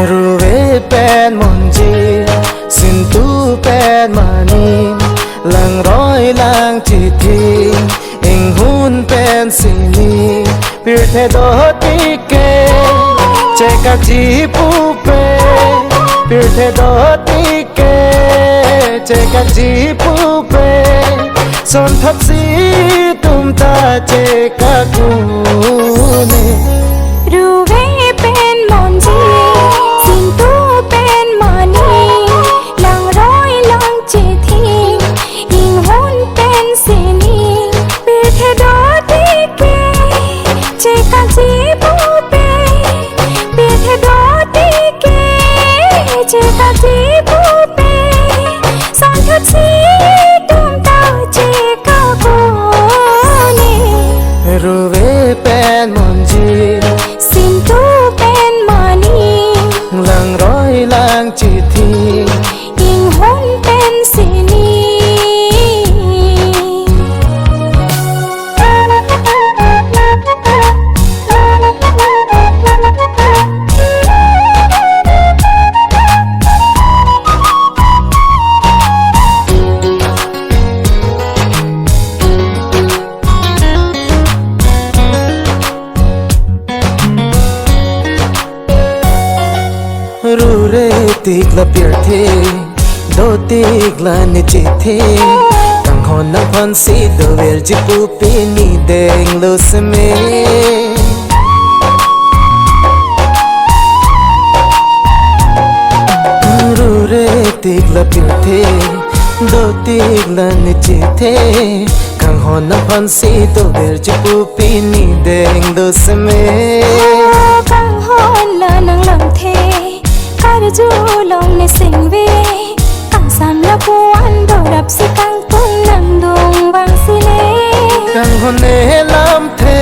ruwe pen monji sin tu pen mani lang roi lang chi thi ing hun pen sini pir the do ti ke che ka chi pu pe pir the do ti ke che ka chi pu pe son thap si tum ta che ka ku ne ruwe pen monji sin tu pen mani lang roi lang chi thi ing hun pen sini pir the do ti ke che ka chi pu pe pir the do ti ke che ka chi pu pe son thap si tum ta che ka ko ne ruwe pen monji sin tu pen mani lang roi lang chi thi ing hun pen sini ru re tik la pier the do tik la ni chi the kang hon na phan si do ver ji pu pi ni deng lo se me ru re tik la pier the do tik la ni chi the kang hon na phan si do ver ji pu pi ni deng lo se me kang hon la nang lam the kar ju long ne sing ve kang sam la puan do rap si kang tung nang dong wang si le kang hon ne lam the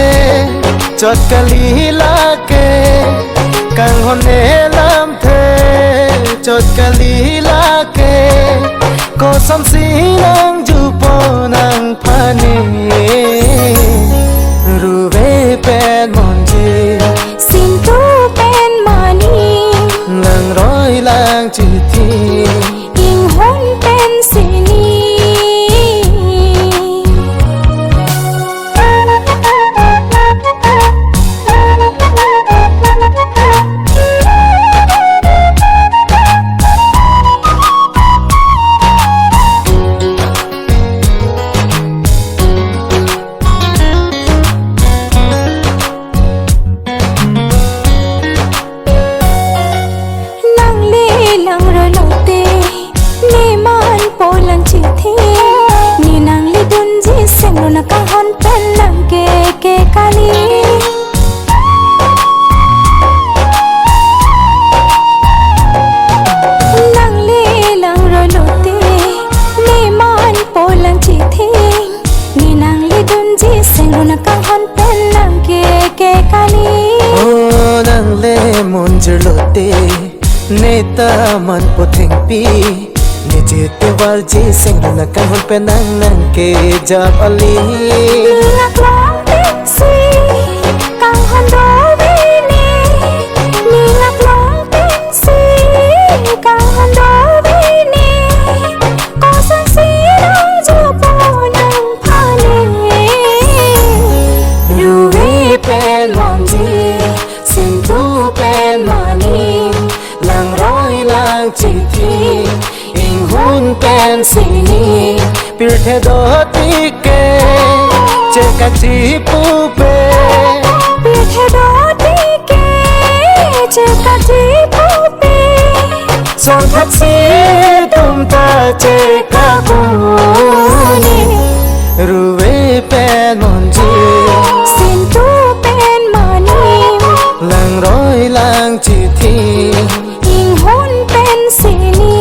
chot kali la ke kang hon ne lam the chot kali la ke ko sam si nang ju po nang phane ruwe pen monji sin tu pen mani lang roi lang chi thi ing hun pen sini lang ro lo te ni man po lang chi thi ni nang li dun ji sen no na ka hon pen lang ke kali lang ro lo te ni man po lang chi thi ni nang li dun ji sen no na ka hon pen lang ke kali oh nang le mon jer lo te neta man po theng pi ni je te war ji sing na kan hon pe nang nang ke jap ali ngak long pen si kang hon do ve ni ngak long pen si kang hon do ve ni ko sang si nang ju po nang phane ruwe pen monji sin tu pen mani lang roi lang chi thi ing hun pen sini pir the do ti ke che ka chi pu pe pir the do ti ke che ka chi pu pe son thap si tum ta che ka ku ne ruwe pen monji sin tu pen mani lang roi lang chi thi ing hun pen sini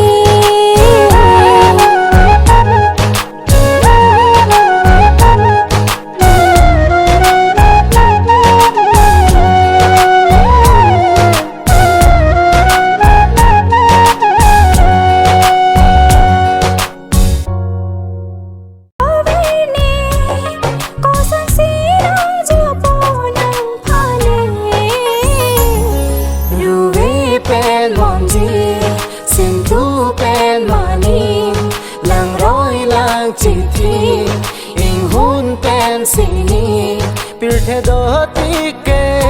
lang chỉ thi hình hun pen si ni pil the do ti ke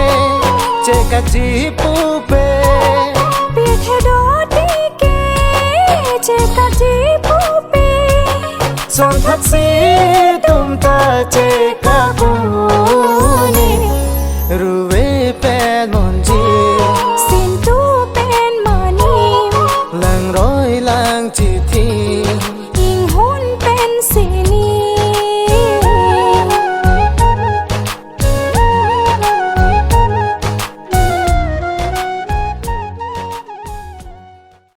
che ka chi pu pe Biết thế đó đi kê Chê ta chỉ bố bê son thắt si tum ta che ka ku